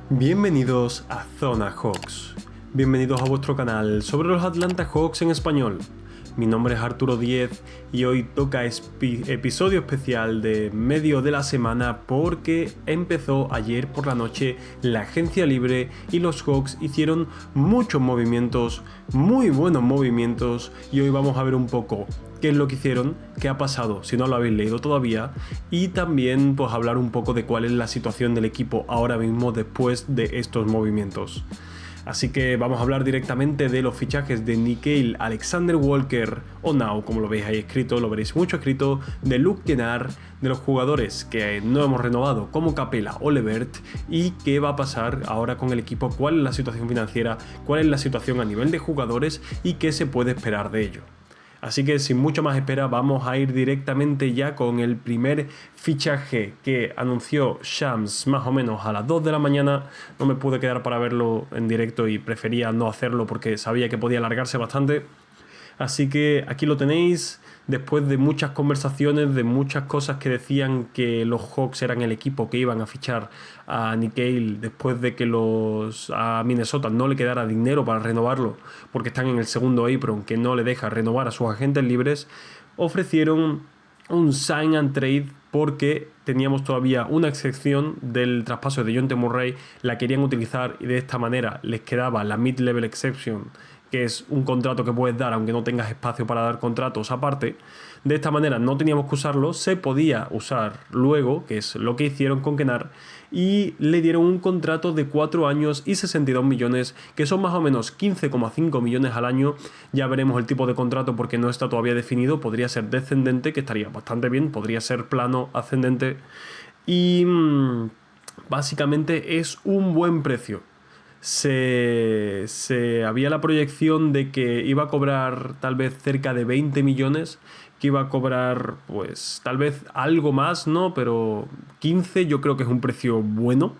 Bienvenidos a Zona Hawks. Bienvenidos a vuestro canal sobre los Atlanta Hawks en español. Mi nombre es Arturo Díez y hoy toca episodio especial de medio de la semana porque empezó ayer por la noche la agencia libre y los Hawks hicieron muchos movimientos, muy buenos movimientos, y hoy vamos a ver un poco qué es lo que hicieron, qué ha pasado si no lo habéis leído todavía, y también pues hablar un poco de cuál es la situación del equipo ahora mismo después de estos movimientos. Así que vamos a hablar directamente de los fichajes de Nickeil Alexander-Walker, o Now, como lo veis ahí escrito, lo veréis mucho escrito, de Luke Kennard, de los jugadores que no hemos renovado como Capela o LeVert, y qué va a pasar ahora con el equipo, cuál es la situación financiera, cuál es la situación a nivel de jugadores y qué se puede esperar de ello. Así que sin mucho más espera vamos a ir directamente ya con el primer fichaje que anunció Shams más o menos a las 2 de la mañana. No me pude quedar para verlo en directo y prefería no hacerlo porque sabía que podía alargarse bastante. Así que aquí lo tenéis, después de muchas conversaciones, de muchas cosas que decían que los Hawks eran el equipo que iban a fichar a Nickeil después de que a Minnesota no le quedara dinero para renovarlo, porque están en el segundo apron que no le deja renovar a sus agentes libres, ofrecieron un sign and trade porque teníamos todavía una excepción del traspaso de Dejounte Murray, la querían utilizar y de esta manera les quedaba la mid-level exception, que es un contrato que puedes dar aunque no tengas espacio para dar contratos aparte. De esta manera no teníamos que usarlo, se podía usar luego, que es lo que hicieron con Kennard, y le dieron un contrato de 4 años y 62 millones, que son más o menos 15,5 millones al año. Ya veremos el tipo de contrato porque no está todavía definido, podría ser descendente, que estaría bastante bien, podría ser plano, ascendente, y básicamente es un buen precio. Se había la proyección de que iba a cobrar tal vez cerca de 20 millones, que iba a cobrar pues tal vez algo más, ¿no? Pero 15 yo creo que es un precio bueno,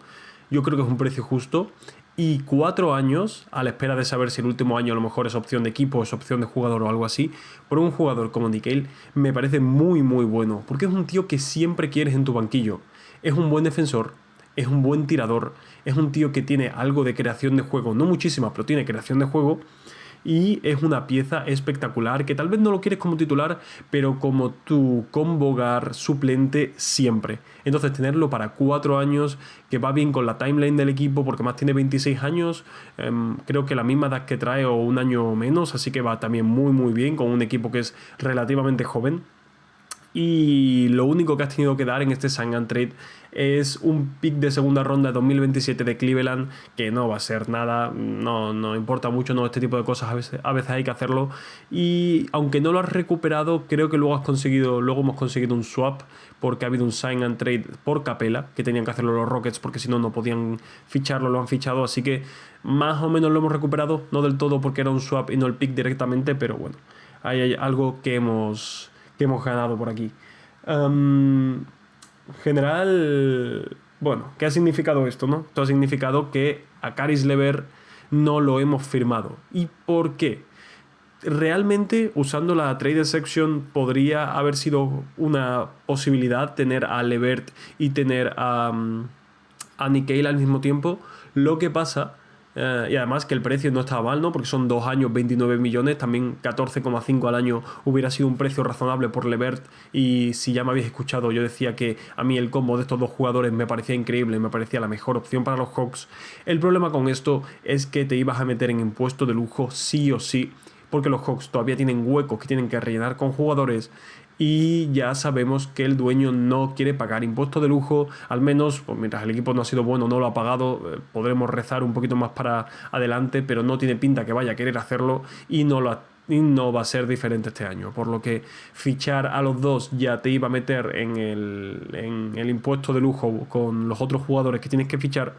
yo creo que es un precio justo, y 4 años, a la espera de saber si el último año a lo mejor es opción de equipo, es opción de jugador o algo así, por un jugador como Nickeil me parece muy muy bueno, porque es un tío que siempre quieres en tu banquillo, es un buen defensor, es un buen tirador, es un tío que tiene algo de creación de juego, no muchísima, pero tiene creación de juego, y es una pieza espectacular que tal vez no lo quieres como titular, pero como tu combo guard suplente siempre. Entonces tenerlo para 4 años, que va bien con la timeline del equipo, porque más tiene 26 años, creo que la misma edad que trae o un año menos, así que va también muy muy bien con un equipo que es relativamente joven. Y lo único que has tenido que dar en este sign and trade es un pick de segunda ronda de 2027 de Cleveland, que no va a ser nada, no importa mucho, no, este tipo de cosas a veces hay que hacerlo. Y aunque no lo has recuperado, creo que luego hemos conseguido un swap, porque ha habido un sign and trade por Capela, que tenían que hacerlo los Rockets porque si no, no podían ficharlo, lo han fichado, así que más o menos lo hemos recuperado, no del todo porque era un swap y no el pick directamente, pero bueno, hay algo que hemos ganado por aquí. General, bueno, ¿qué ha significado esto, no? Esto ha significado que a Caris LeVert no lo hemos firmado. ¿Y por qué? Realmente, usando la trade exception, podría haber sido una posibilidad tener a LeVert y tener a Nickeil al mismo tiempo. Lo que pasa, y además que el precio no estaba mal, ¿no? Porque son 2 años, 29 millones, también 14,5 al año hubiera sido un precio razonable por LeVert. Y si ya me habéis escuchado, yo decía que a mí el combo de estos dos jugadores me parecía increíble, me parecía la mejor opción para los Hawks. El problema con esto es que te ibas a meter en impuesto de lujo sí o sí, porque los Hawks todavía tienen huecos que tienen que rellenar con jugadores, y ya sabemos que el dueño no quiere pagar impuestos de lujo, al menos pues, mientras el equipo no ha sido bueno, no lo ha pagado. Podremos rezar un poquito más para adelante, pero no tiene pinta que vaya a querer hacerlo, y no va a ser diferente este año, por lo que fichar a los dos ya te iba a meter en el impuesto de lujo con los otros jugadores que tienes que fichar.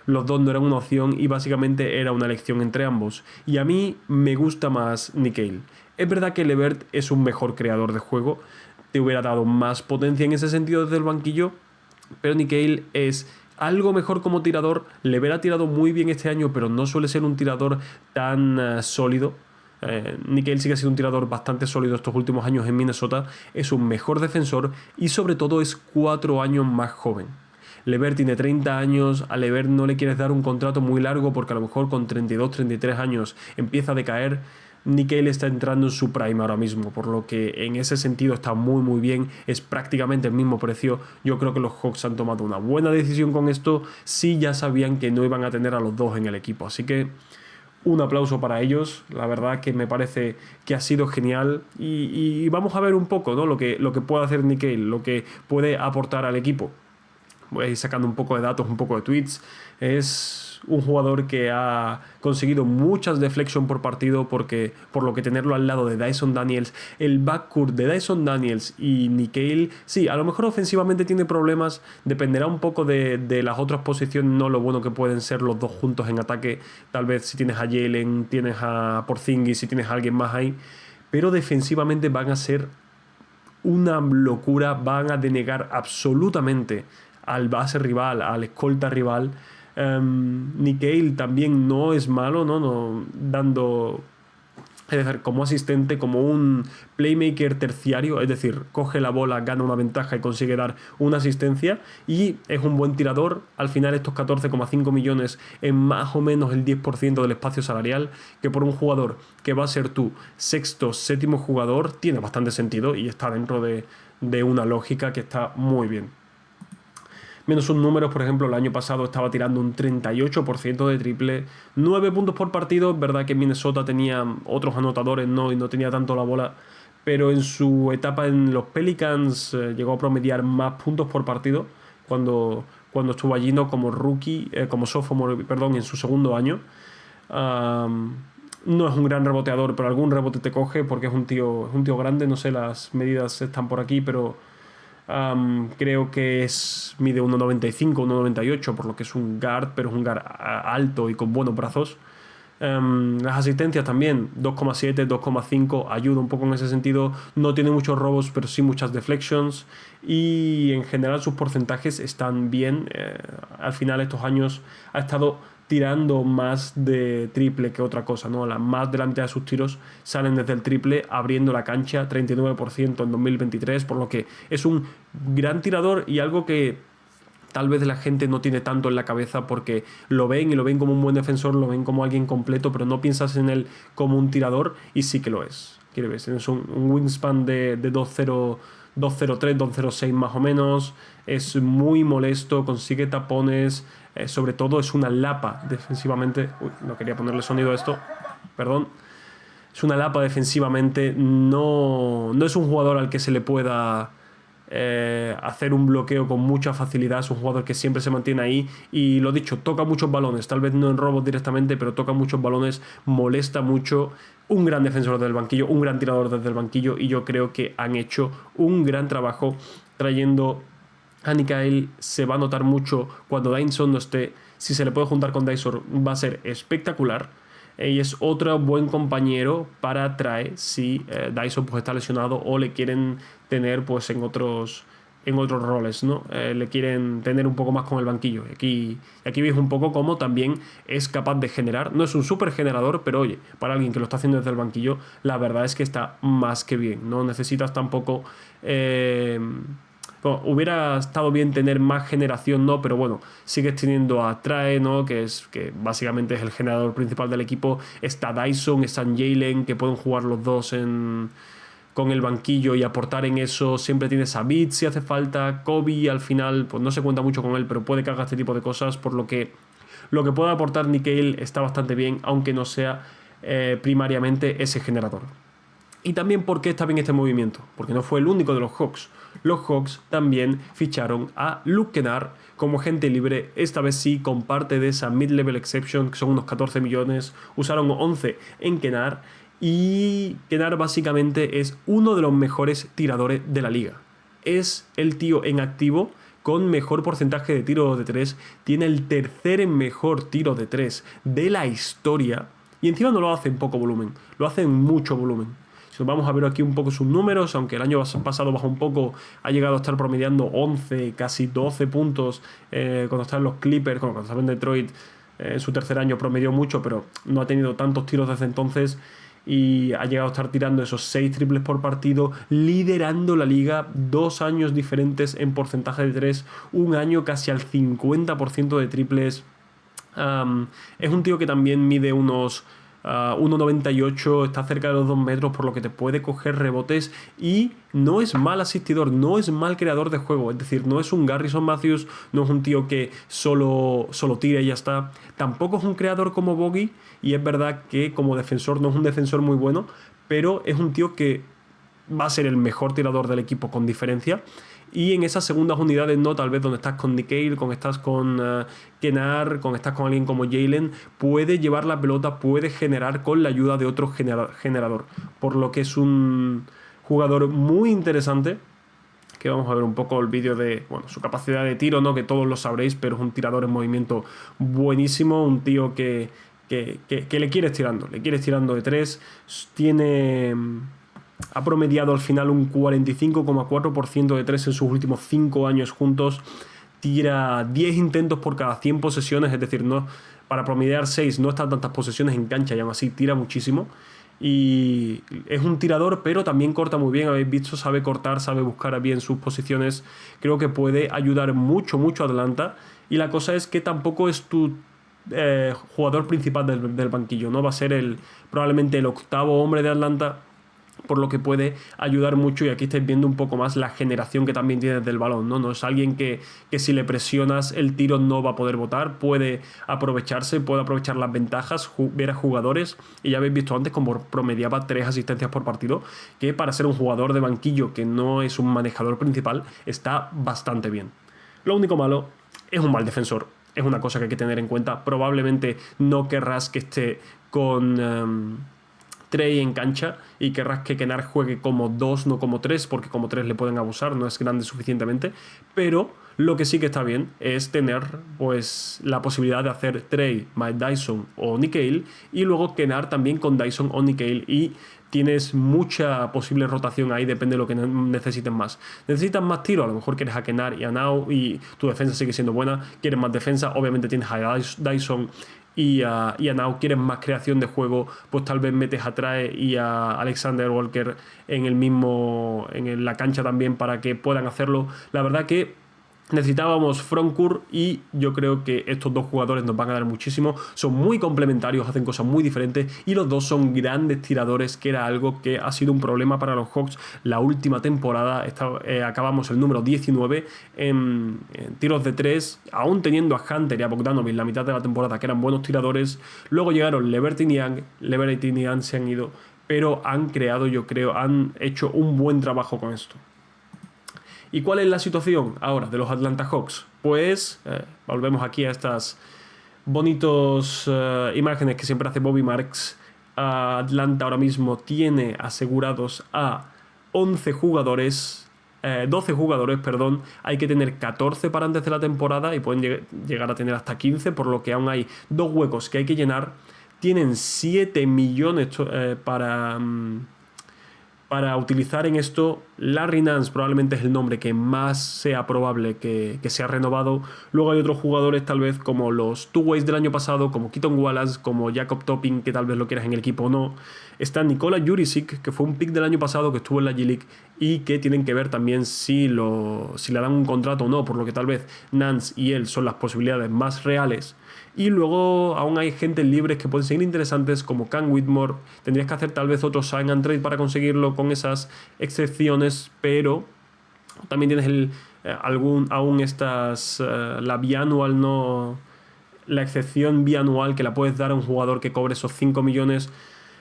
Los dos no eran una opción y básicamente era una elección entre ambos, y a mí me gusta más Nickeil. Es verdad que LeVert es un mejor creador de juego, te hubiera dado más potencia en ese sentido desde el banquillo, pero Nickeil es algo mejor como tirador. LeVert ha tirado muy bien este año, pero no suele ser un tirador tan sólido. Nickeil sí que ha sido un tirador bastante sólido estos últimos años en Minnesota, es un mejor defensor y sobre todo es 4 años más joven. Levert tiene 30 años, a Levert no le quieres dar un contrato muy largo porque a lo mejor con 32, 33 años empieza a decaer. Nickeil está entrando en su prime ahora mismo, por lo que en ese sentido está muy muy bien, es prácticamente el mismo precio. Yo creo que los Hawks han tomado una buena decisión con esto, sí ya sabían que no iban a tener a los dos en el equipo, así que un aplauso para ellos, la verdad que me parece que ha sido genial y vamos a ver un poco, ¿no? lo que puede hacer Nickeil, lo que puede aportar al equipo. Voy a ir sacando un poco de datos, un poco de tweets. Es un jugador que ha conseguido muchas deflection por partido, porque por lo que tenerlo al lado de Dyson Daniels, el backcourt de Dyson Daniels y Nickeil, sí, a lo mejor ofensivamente tiene problemas, dependerá un poco de las otras posiciones, no lo bueno que pueden ser los dos juntos en ataque, tal vez si tienes a Jalen, tienes a Porzingis, si tienes a alguien más ahí, pero defensivamente van a ser una locura, van a denegar absolutamente al base rival, al escolta rival. Nickeil también no es malo, ¿no? Dando, es decir, como asistente, como un playmaker terciario, es decir, coge la bola, gana una ventaja y consigue dar una asistencia, y es un buen tirador. Al final estos 14,5 millones en más o menos el 10% del espacio salarial, que por un jugador que va a ser tu sexto, séptimo jugador, tiene bastante sentido y está dentro de una lógica que está muy bien. Menos sus números, por ejemplo, el año pasado estaba tirando un 38% de triple, 9 puntos por partido. Es verdad que Minnesota tenía otros anotadores, ¿no? Y no tenía tanto la bola, pero en su etapa en los Pelicans llegó a promediar más puntos por partido cuando estuvo allí, ¿no? Como rookie, como sophomore, perdón, en su segundo año. No es un gran reboteador, pero algún rebote te coge porque es un tío grande. No sé, las medidas están por aquí, pero creo que mide 1,95, 1,98, por lo que es un guard, pero es un guard alto y con buenos brazos. Las asistencias también, 2,7, 2,5, ayuda un poco en ese sentido. No tiene muchos robos, pero sí muchas deflections. Y en general sus porcentajes están bien. Al final estos años ha estado tirando más de triple que otra cosa, ¿no? Más de la mitad de sus tiros salen desde el triple, abriendo la cancha, 39% en 2023, por lo que es un gran tirador y algo que tal vez la gente no tiene tanto en la cabeza, porque lo ven como un buen defensor, lo ven como alguien completo, pero no piensas en él como un tirador, y sí que lo es. Es un wingspan de 2.0, 2.03, 2.06 más o menos, es muy molesto, consigue tapones, sobre todo es una lapa defensivamente. Uy, no quería ponerle sonido a esto, perdón. Es una lapa defensivamente, no es un jugador al que se le pueda hacer un bloqueo con mucha facilidad. Es un jugador que siempre se mantiene ahí y, lo dicho, toca muchos balones, tal vez no en robos directamente, pero toca muchos balones, molesta mucho. Un gran defensor desde el banquillo, un gran tirador desde el banquillo, y yo creo que han hecho un gran trabajo trayendo a Nickeil. Se va a notar mucho cuando Dyson no esté. Si se le puede juntar con Dyson va a ser espectacular. Y es otro buen compañero para traer si Dyson pues está lesionado o le quieren tener pues en otros roles, ¿no? Le quieren tener un poco más con el banquillo. Aquí veis un poco cómo también es capaz de generar. No es un súper generador, pero oye, para alguien que lo está haciendo desde el banquillo, la verdad es que está más que bien. No necesitas tampoco... hubiera estado bien tener más generación, ¿no? Pero bueno, sigues teniendo a Trae, ¿no? Que básicamente es el generador principal del equipo. Está Dyson, está Jalen, que pueden jugar los dos con el banquillo y aportar en eso. Siempre tienes a Beat si hace falta. Kobe al final, pues no se cuenta mucho con él, pero puede que haga este tipo de cosas, por lo que puede aportar Nickeil está bastante bien, aunque no sea primariamente ese generador. Y también, ¿por qué está bien este movimiento? Porque no fue el único de los Hawks. Los Hawks también ficharon a Luke Kennard como agente libre, esta vez sí con parte de esa mid-level exception, que son unos 14 millones. Usaron 11 en Kennard, y Kennard básicamente es uno de los mejores tiradores de la liga. Es el tío en activo con mejor porcentaje de tiro de 3, tiene el tercer mejor tiro de 3 de la historia, y encima no lo hace en poco volumen, lo hace en mucho volumen. Si nos vamos a ver aquí un poco sus números, aunque el año pasado bajó un poco, ha llegado a estar promediando 11, casi 12 puntos cuando estaba en los Clippers, cuando estaba en Detroit. En su tercer año promedió mucho, pero no ha tenido tantos tiros desde entonces. y ha llegado a estar tirando esos 6 triples por partido, liderando la liga, 2 años diferentes en porcentaje de 3, un año casi al 50% de triples. Es un tío que también mide unos 1,98, está cerca de los 2 metros, por lo que te puede coger rebotes y no es mal asistidor, no es mal creador de juego, es decir, no es un Garrison Matthews, no es un tío que solo tira y ya está, tampoco es un creador como Bogey, y es verdad que como defensor no es un defensor muy bueno, pero es un tío que va a ser el mejor tirador del equipo con diferencia. Y en esas segundas unidades, no, tal vez donde estás con Nickeil, estás con Kennard, estás con alguien como Jalen, puede llevar la pelota, puede generar con la ayuda de otro generador. Por lo que es un jugador muy interesante, que vamos a ver un poco el vídeo de su capacidad de tiro, ¿no? Que todos lo sabréis, pero es un tirador en movimiento buenísimo, un tío que le quieres tirando de 3, ha promediado al final un 45,4% de 3 en sus últimos 5 años juntos. Tira 10 intentos por cada 100 posesiones, es decir, no, para promediar 6 no están tantas posesiones en cancha y aún así tira muchísimo. Y es un tirador, pero también corta muy bien, habéis visto, sabe cortar, sabe buscar bien sus posiciones. Creo que puede ayudar mucho a Atlanta. Y la cosa es que tampoco es tu jugador principal del banquillo, ¿no? Va a ser probablemente el 8º hombre de Atlanta, por lo que puede ayudar mucho. Y aquí estáis viendo un poco más la generación que también tiene del balón, ¿no? No es alguien que si le presionas el tiro no va a poder botar, puede aprovechar las ventajas, ver a jugadores, y ya habéis visto antes como promediaba 3 asistencias por partido, que para ser un jugador de banquillo que no es un manejador principal está bastante bien. Lo único malo es un mal defensor, es una cosa que hay que tener en cuenta. Probablemente no querrás que esté con Trey en cancha y querrás que Kennard juegue como 2, no como 3, porque como 3 le pueden abusar, no es grande suficientemente. Pero lo que sí que está bien es tener pues la posibilidad de hacer Trey, Mike Dyson o Nickeil, y luego Kennard también con Dyson o Nickeil, y tienes mucha posible rotación ahí, depende de lo que necesiten más. ¿Necesitas más tiro? A lo mejor quieres a Kennard y a Now y tu defensa sigue siendo buena. ¿Quieres más defensa? Obviamente tienes a Dyson y a Now. ¿Quieres más creación de juego? Pues tal vez metes a Trae y a Alexander Walker en la cancha también para que puedan hacerlo. La verdad que necesitábamos frontcourt y yo creo que estos dos jugadores nos van a dar muchísimo. Son muy complementarios, hacen cosas muy diferentes y los dos son grandes tiradores, que era algo que ha sido un problema para los Hawks la última temporada. Acabamos el número 19 en tiros de 3, aún teniendo a Hunter y a Bogdanovic la mitad de la temporada, que eran buenos tiradores. Luego llegaron Liberty y Young se han ido, pero han hecho un buen trabajo con esto. ¿Y cuál es la situación ahora de los Atlanta Hawks? Pues volvemos aquí a estas bonitas imágenes que siempre hace Bobby Marks. Atlanta ahora mismo tiene asegurados a 12 jugadores, perdón. Hay que tener 14 para antes de la temporada y pueden llegar a tener hasta 15, por lo que aún hay 2 huecos que hay que llenar. Tienen 7 millones para utilizar en esto. Larry Nance probablemente es el nombre que más sea probable que sea renovado. Luego hay otros jugadores tal vez como los two-ways del año pasado, como Keaton Wallace, como Jacob Topping, que tal vez lo quieras en el equipo o no. Está Nikola Jurisic, que fue un pick del año pasado que estuvo en la G-League y que tienen que ver también si le dan un contrato o no, por lo que tal vez Nance y él son las posibilidades más reales. Y luego aún hay gente libres que pueden ser interesantes, como Cam Whitmore. Tendrías que hacer tal vez otro sign and trade para conseguirlo con esas excepciones, pero también tienes la bianual, no, la excepción bianual que la puedes dar a un jugador que cobre esos 5 millones.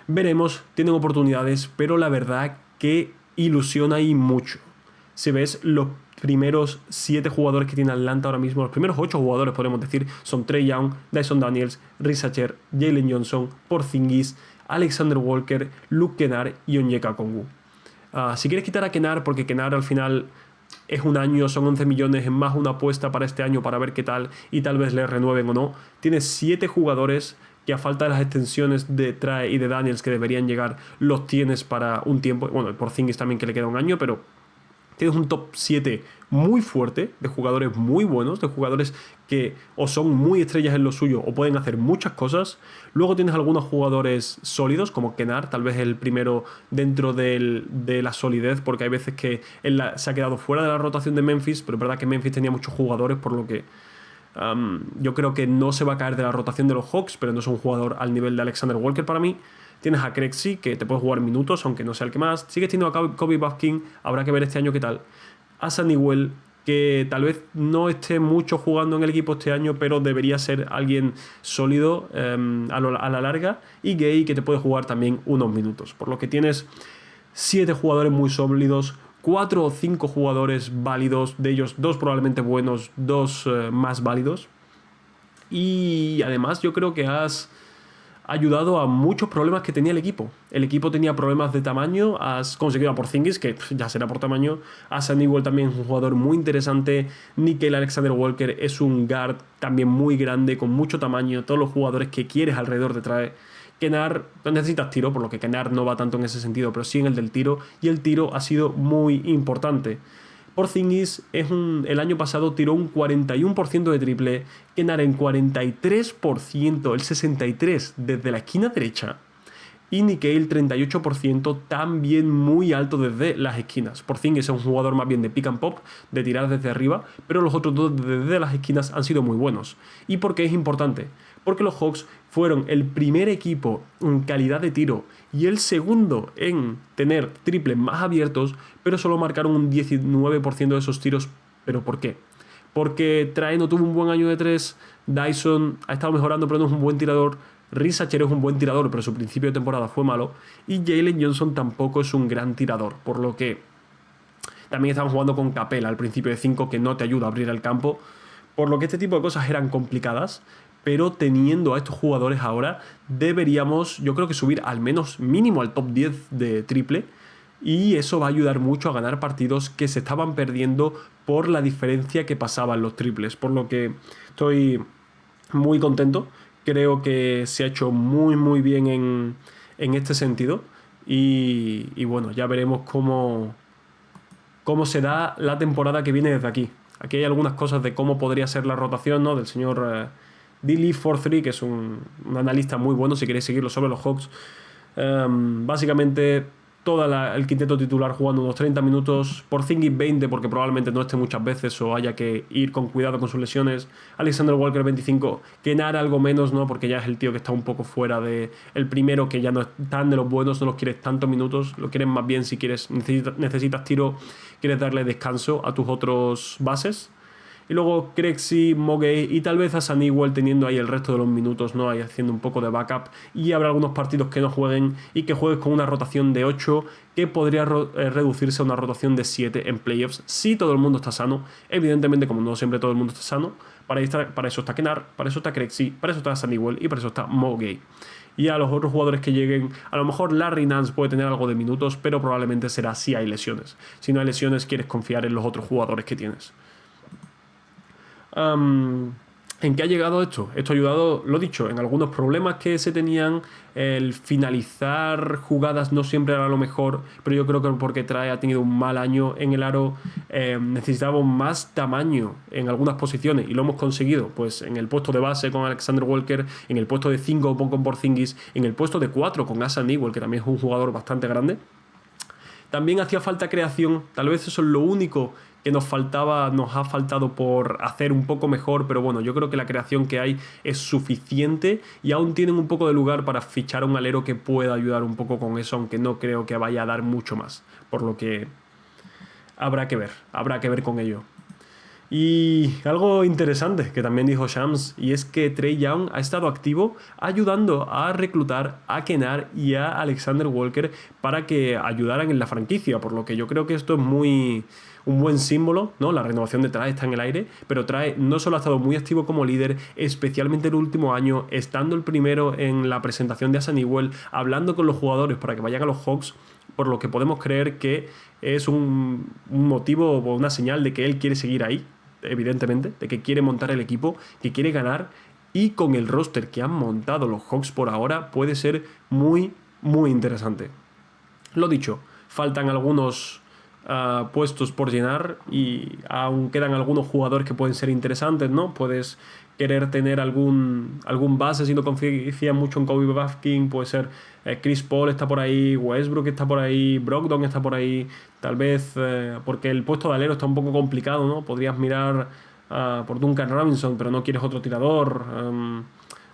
Veremos, tienen oportunidades, pero la verdad que ilusiona y mucho. Si ves los primeros 7 jugadores que tiene Atlanta ahora mismo, los primeros 8 jugadores podemos decir, son Trae Young, Dyson Daniels, Risa Cher, Jalen Johnson, Porzingis, Alexander Walker, Luke Kennard y Onyeka Okongwu. Si quieres quitar a Kennard, porque Kennard al final es un año, son 11 millones, es más una apuesta para este año para ver qué tal y tal vez le renueven o no. Tienes 7 jugadores que a falta de las extensiones de Trae y de Daniels que deberían llegar, los tienes para un tiempo. Bueno, Porzingis también, que le queda un año, pero tienes un top 7 muy fuerte, de jugadores muy buenos, de jugadores que o son muy estrellas en lo suyo o pueden hacer muchas cosas. Luego tienes algunos jugadores sólidos, como Kennard, tal vez el primero dentro de la solidez, porque hay veces que él se ha quedado fuera de la rotación de Memphis, pero es verdad que Memphis tenía muchos jugadores, por lo que yo creo que no se va a caer de la rotación de los Hawks, pero no es un jugador al nivel de Alexander Walker para mí. Tienes a Crexy, que te puede jugar minutos, aunque no sea el que más. Sigues teniendo a Kobe Buffkin, habrá que ver este año qué tal. A Sunnywell, que tal vez no esté mucho jugando en el equipo este año, pero debería ser alguien sólido a la larga. Y Gay, que te puede jugar también unos minutos. Por lo que tienes 7 jugadores muy sólidos, 4 o 5 jugadores válidos, de ellos 2 probablemente buenos, 2 más válidos. Y además yo creo que has ayudado a muchos problemas que tenía el equipo. El equipo tenía problemas de tamaño, has conseguido a Porzingis, que ya será por tamaño, a Sunnywell también es un jugador muy interesante, Nickeil Alexander-Walker es un guard también muy grande, con mucho tamaño, todos los jugadores que quieres alrededor te trae. Kennard, necesitas tiro, por lo que Kennard no va tanto en ese sentido, pero sí en el del tiro, y el tiro ha sido muy importante. Porzingis el año pasado tiró un 41% de triple, Kennard en 43%, el 63% desde la esquina derecha, y Nickeil 38%, también muy alto desde las esquinas. Porzingis es un jugador más bien de pick and pop, de tirar desde arriba, pero los otros dos desde las esquinas han sido muy buenos. ¿Y por qué es importante? Porque los Hawks fueron el primer equipo en calidad de tiro y el segundo en tener triples más abiertos, pero solo marcaron un 19% de esos tiros. ¿Pero por qué? Porque Trae no tuvo un buen año de 3, Dyson ha estado mejorando pero no es un buen tirador, Risacher es un buen tirador pero su principio de temporada fue malo, y Jalen Johnson tampoco es un gran tirador, por lo que también estaban jugando con Capela al principio de 5, que no te ayuda a abrir el campo, por lo que este tipo de cosas eran complicadas. Pero teniendo a estos jugadores ahora, deberíamos, yo creo que subir al menos mínimo al top 10 de triple, y eso va a ayudar mucho a ganar partidos que se estaban perdiendo por la diferencia que pasaban los triples, por lo que estoy muy contento. Creo que se ha hecho muy muy bien en este sentido, y bueno, ya veremos cómo será la temporada que viene desde aquí. Aquí hay algunas cosas de cómo podría ser la rotación, ¿no?, del señor D-Leaf43, que es un analista muy bueno si queréis seguirlo sobre los Hawks. Básicamente todo el quinteto titular jugando unos 30 minutos, Porzingis 20 porque probablemente no esté muchas veces o haya que ir con cuidado con sus lesiones, Alexander Walker 25, Kennard algo menos, ¿no?, porque ya es el tío que está un poco fuera de el primero, que ya no es tan de los buenos, no los quieres tantos minutos, lo quieres más bien si quieres necesitas tiro, quieres darle descanso a tus otros bases. Y luego Crexy, Mogay y tal vez a Sunnywell teniendo ahí el resto de los minutos, ¿no?, ahí haciendo un poco de backup. Y habrá algunos partidos que no jueguen y que juegues con una rotación de 8 que podría reducirse a una rotación de 7 en playoffs si todo el mundo está sano. Evidentemente, como no siempre todo el mundo está sano, para eso está Kennard, para eso está Crexy, para eso está Sunnywell y para eso está Mogay. Y a los otros jugadores que lleguen, a lo mejor Larry Nance puede tener algo de minutos, pero probablemente será si hay lesiones. Si no hay lesiones, quieres confiar en los otros jugadores que tienes. ¿En qué ha llegado esto? Esto ha ayudado, lo dicho, en algunos problemas que se tenían. El finalizar jugadas no siempre era lo mejor, pero yo creo que porque Trae ha tenido un mal año en el aro, necesitábamos más tamaño en algunas posiciones y lo hemos conseguido, pues en el puesto de base con Alexander Walker, en el puesto de 5 con Porzingis, en el puesto de 4 con Asa Newell, que también es un jugador bastante grande. También hacía falta creación, tal vez eso es lo único que nos ha faltado por hacer un poco mejor, pero bueno, yo creo que la creación que hay es suficiente y aún tienen un poco de lugar para fichar a un alero que pueda ayudar un poco con eso, aunque no creo que vaya a dar mucho más, por lo que habrá que ver con ello. Y algo interesante que también dijo Shams, y es que Trae Young ha estado activo ayudando a reclutar a Kennard y a Alexander Walker para que ayudaran en la franquicia, por lo que yo creo que esto es un buen símbolo, ¿no? La renovación de Trae está en el aire, pero Trae no solo ha estado muy activo como líder, especialmente el último año, estando el primero en la presentación de Sunnywell, hablando con los jugadores para que vayan a los Hawks, por lo que podemos creer que es un motivo o una señal de que él quiere seguir ahí, evidentemente, de que quiere montar el equipo, que quiere ganar, y con el roster que han montado los Hawks por ahora puede ser muy, muy interesante. Lo dicho, faltan algunos puestos por llenar y aún quedan algunos jugadores que pueden ser interesantes, ¿no? Puedes querer tener algún base si no confías mucho en Kobe Bufkin, puede ser Chris Paul está por ahí, Westbrook está por ahí, Brogdon está por ahí, tal vez porque el puesto de alero está un poco complicado, ¿no? Podrías mirar por Duncan Robinson, pero no quieres otro tirador.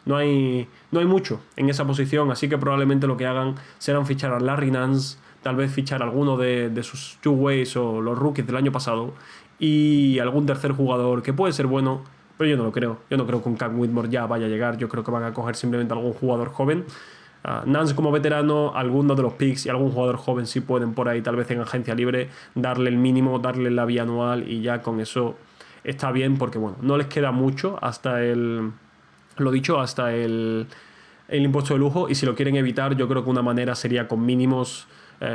No hay mucho en esa posición, así que probablemente lo que hagan serán fichar a Larry Nance, tal vez fichar a alguno de sus two-ways o los rookies del año pasado y algún tercer jugador que puede ser bueno, pero yo no lo creo. Yo no creo que un Cam Whitmore ya vaya a llegar. Yo creo que van a coger simplemente algún jugador joven. Nance como veterano, algunos de los picks y algún jugador joven sí pueden por ahí, tal vez en agencia libre, darle el mínimo, darle la vía anual y ya con eso está bien porque, bueno, no les queda mucho hasta el impuesto de lujo y si lo quieren evitar yo creo que una manera sería con mínimos,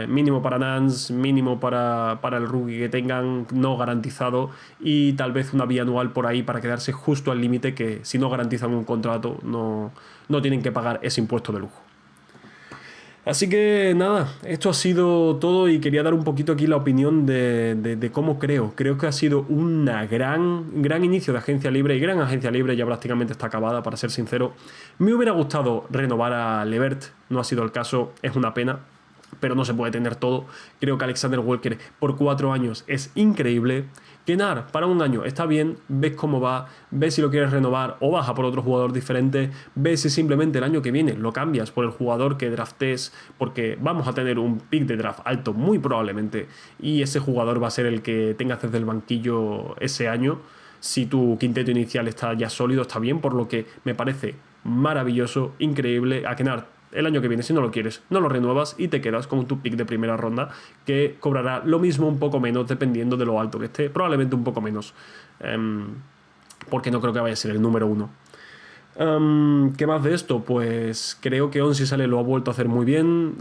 mínimo para Nance, mínimo para el rookie que tengan no garantizado y tal vez una vía anual por ahí para quedarse justo al límite que si no garantizan un contrato no tienen que pagar ese impuesto de lujo. Así que nada, esto ha sido todo y quería dar un poquito aquí la opinión de cómo creo. Creo que ha sido una gran inicio de agencia libre y gran agencia libre, ya prácticamente está acabada, para ser sincero. Me hubiera gustado renovar a Levert, no ha sido el caso, es una pena, pero no se puede tener todo. Creo que Alexander Walker por 4 años es increíble. Kennard para 1 año está bien, ves cómo va, ves si lo quieres renovar o baja por otro jugador diferente, ves si simplemente el año que viene lo cambias por el jugador que draftes, porque vamos a tener un pick de draft alto muy probablemente y ese jugador va a ser el que tengas desde el banquillo ese año. Si tu quinteto inicial está ya sólido, está bien, por lo que me parece maravilloso, increíble. A Kennard el año que viene, si no lo quieres, no lo renuevas y te quedas con tu pick de primera ronda que cobrará lo mismo, un poco menos, dependiendo de lo alto que esté, probablemente un poco menos, porque no creo que vaya a ser el número 1. ¿Qué más de esto? Pues creo que Onsi Sale lo ha vuelto a hacer muy bien.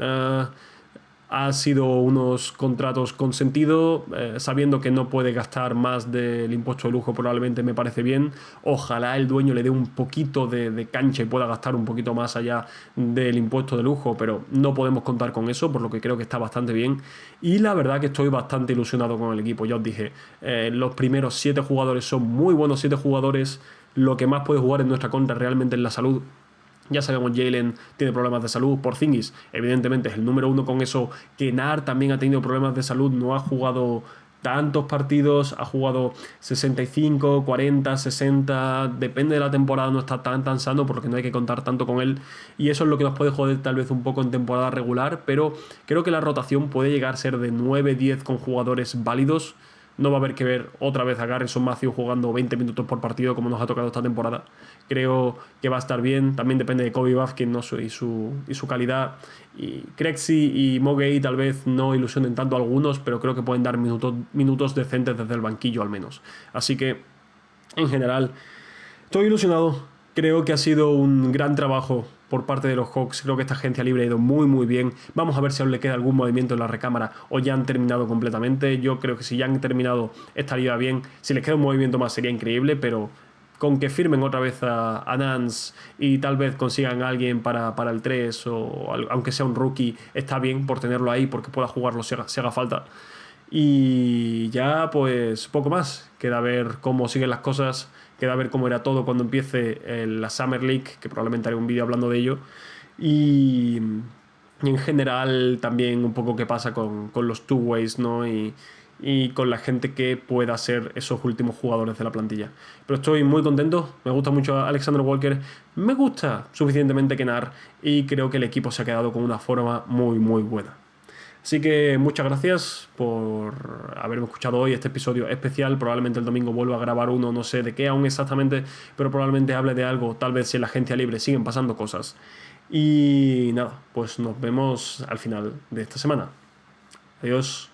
Ha sido unos contratos con sentido, sabiendo que no puede gastar más del impuesto de lujo, probablemente me parece bien. Ojalá el dueño le dé un poquito de cancha y pueda gastar un poquito más allá del impuesto de lujo, pero no podemos contar con eso, por lo que creo que está bastante bien. Y la verdad que estoy bastante ilusionado con el equipo. Ya os dije, los primeros 7 jugadores son muy buenos 7 jugadores. Lo que más puede jugar en nuestra contra realmente es la salud. Ya sabemos, Jalen tiene problemas de salud. Porzingis, evidentemente, es el número 1 con eso. Kennard también ha tenido problemas de salud. No ha jugado tantos partidos. Ha jugado 65, 40, 60. Depende de la temporada. No está tan sano porque no hay que contar tanto con él. Y eso es lo que nos puede joder tal vez un poco en temporada regular. Pero creo que la rotación puede llegar a ser de 9-10 con jugadores válidos. No va a haber que ver otra vez a Garrison Matthews jugando 20 minutos por partido como nos ha tocado esta temporada. Creo que va a estar bien. También depende de Kobe Bufkin, ¿no? y su calidad. Y Crexy y Mogay tal vez no ilusionen tanto a algunos, pero creo que pueden dar minutos decentes desde el banquillo al menos. Así que, en general, estoy ilusionado. Creo que ha sido un gran trabajo por parte de los Hawks. Creo que esta agencia libre ha ido muy bien. Vamos a ver si aún le queda algún movimiento en la recámara o ya han terminado completamente. Yo creo que si ya han terminado estaría bien. Si les queda un movimiento más sería increíble, pero con que firmen otra vez a Nance y tal vez consigan a alguien para el 3 o aunque sea un rookie, está bien por tenerlo ahí porque pueda jugarlo si haga falta. Y ya pues poco más. Queda ver cómo siguen las cosas. Queda ver cómo era todo cuando empiece la Summer League, que probablemente haré un vídeo hablando de ello. Y en general también un poco qué pasa con los two-ways, ¿no? Y con la gente que pueda ser esos últimos jugadores de la plantilla. Pero estoy muy contento, me gusta mucho Alexander Walker, me gusta suficientemente Kennard y creo que el equipo se ha quedado con una forma muy buena. Así que muchas gracias por haberme escuchado hoy este episodio especial. Probablemente el domingo vuelva a grabar uno, no sé de qué aún exactamente, pero probablemente hable de algo, tal vez si en la agencia libre siguen pasando cosas. Y nada, pues nos vemos al final de esta semana. Adiós.